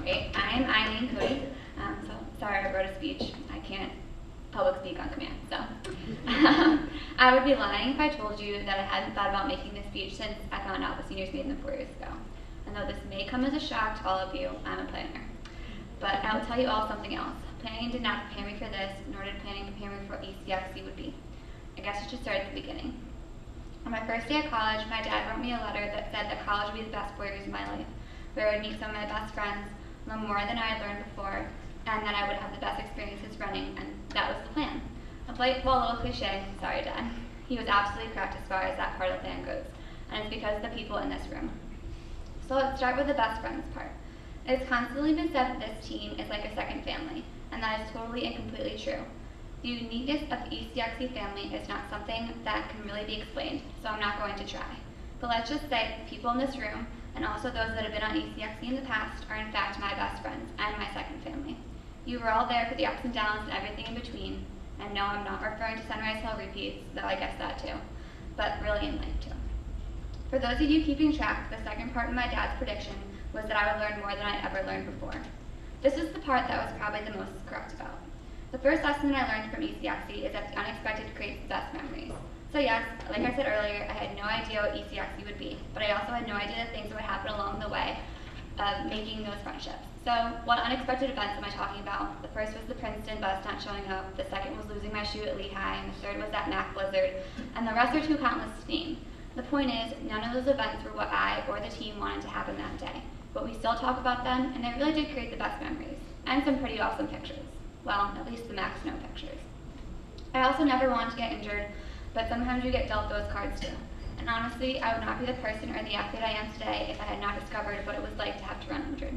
Great. I'm Eileen, Cody. So sorry I wrote a speech. I can't public speak on command. So I would be lying if I told you that I hadn't thought about making this speech since I found out the seniors made them 4 years ago. And though this may come as a shock to all of you, I'm a planner. But I will tell you all something else. Planning did not prepare me for this, nor did planning prepare me for what ECXC would be. I guess I should start at the beginning. On my first day at college, my dad wrote me a letter that said that college would be the best 4 years of my life, where I would meet some of my best friends, learn more than I had learned before, and that I would have the best experiences running, and that was the plan. A light, well, a little cliche, sorry Dad. He was absolutely correct as far as that part of the plan goes, and it's because of the people in this room. So let's start with the best friends part. It's constantly been said that this team is like a second family, and that is totally and completely true. The uniqueness of the ECXC family is not something that can really be explained, so I'm not going to try. But let's just say the people in this room, and also those that have been on ECXC in the past, are in fact my best friends and my second family. You were all there for the ups and downs and everything in between, and no, I'm not referring to Sunrise Hill repeats, though I guess that too, but really in life too. For those of you keeping track, the second part of my dad's prediction was that I would learn more than I'd ever learned before. This is the part that was probably the most correct about. The first lesson that I learned from ECXC is that the unexpected creates the best memories. So yes, like I said earlier, I had no idea what ECXC would be, but I also had no idea the things that would happen along the way of making those friendships. So what unexpected events am I talking about? The first was the Princeton bus not showing up, the second was losing my shoe at Lehigh, and the third was that Mac blizzard, and the rest are too countless to name. The point is, none of those events were what I or the team wanted to happen that day, but we still talk about them, and they really did create the best memories, and some pretty awesome pictures. Well, at least the Mac snow pictures. I also never wanted to get injured, but sometimes you get dealt those cards too. And honestly, I would not be the person or the athlete I am today if I had not discovered what it was like to have to run injured.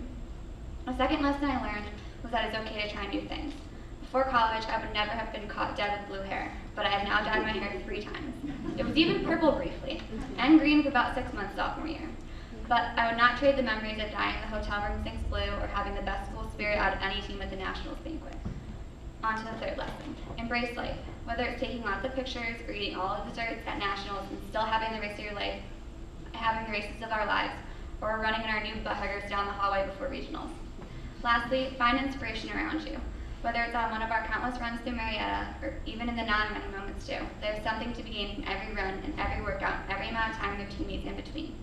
A second lesson I learned was that it's okay to try new things. Before college, I would never have been caught dead with blue hair, but I have now dyed my hair 3 times. It was even purple briefly, and green for about 6 months sophomore year. But I would not trade the memories of dying in the hotel room sings blue or having the best school spirit out of any team at the Nationals banquet. On to the third lesson. Embrace life. Whether it's taking lots of pictures or eating all of the desserts at Nationals and still having the race of your life, having the races of our lives, or running in our new butt huggers down the hallway before regionals. Lastly, find inspiration around you. Whether it's on one of our countless runs through Marietta, or even in the non-running moments too, there's something to be gained from every run and every workout, every amount of time your teammates in between.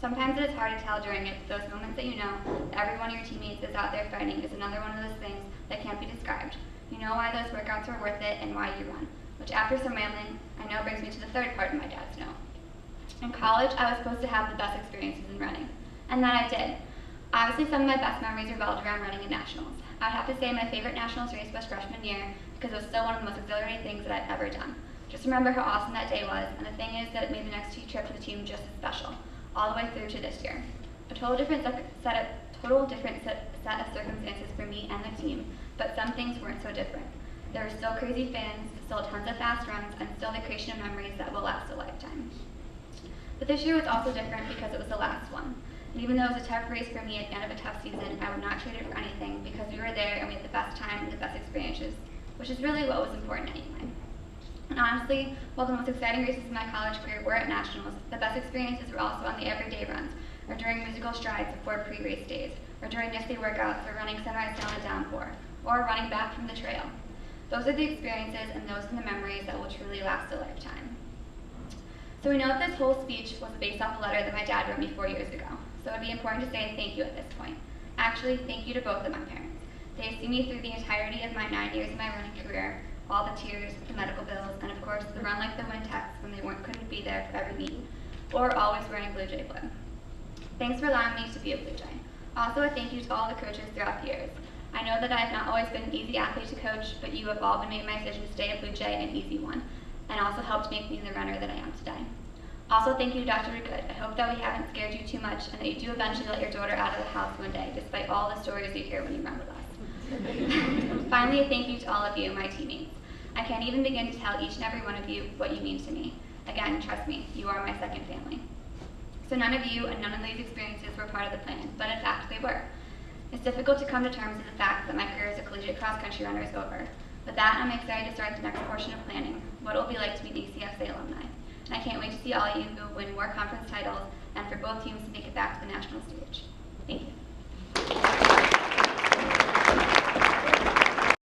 Sometimes it is hard to tell during it, those moments that you know that every one of your teammates is out there fighting is another one of those things that can't be described. You know why those workouts are worth it and why you run, which after some rambling, I know brings me to the third part of my dad's note. In college, I was supposed to have the best experiences in running, and that I did. Obviously, some of my best memories revolved around running in Nationals. I would have to say my favorite Nationals race was freshman year because it was still one of the most exhilarating things that I've ever done. Just remember how awesome that day was, and the thing is that it made the next 2 trips to the team just as special, all the way through to this year. A total different set of circumstances for me and the team, but some things weren't so different. There were still crazy fans, still tons of fast runs, and still the creation of memories that will last a lifetime. But this year was also different because it was the last one. And even though it was a tough race for me at the end of a tough season, I would not trade it for anything because we were there and we had the best time and the best experiences, which is really what was important anyway. And honestly, while the most exciting races of my college career were at Nationals, the best experiences were also on the everyday runs, or during musical strides before pre-race days, or during nifty workouts, or running Sunrise Hill in a downpour, or running back from the trail. Those are the experiences and those are the memories that will truly last a lifetime. So we know that this whole speech was based off a letter that my dad wrote me 4 years ago, so it would be important to say thank you at this point. Actually, thank you to both of my parents. They have seen me through the entirety of my 9 years of my running career, all the tears, the medical bills, and of course the run like the wind texts when they couldn't be there for every meet, or always wearing Blue Jay blue. Thanks for allowing me to be a Blue Jay. Also a thank you to all the coaches throughout the years. I know that I have not always been an easy athlete to coach, but you have all been making my decision to stay a Blue Jay an easy one, and also helped make me the runner that I am today. Also thank you to Dr. Good. I hope that we haven't scared you too much and that you do eventually let your daughter out of the house one day, despite all the stories you hear when you run with us. Finally, a thank you to all of you, my teammates. I can't even begin to tell each and every one of you what you mean to me. Again, trust me, you are my second family. So none of you and none of these experiences were part of the plan, but in fact they were. It's difficult to come to terms with the fact that my career as a collegiate cross-country runner is over. With that, I'm excited to start the next portion of planning, what it will be like to be an ECXC alumni. And I can't wait to see all of you who win more conference titles and for both teams to make it back to the national stage. Thank you.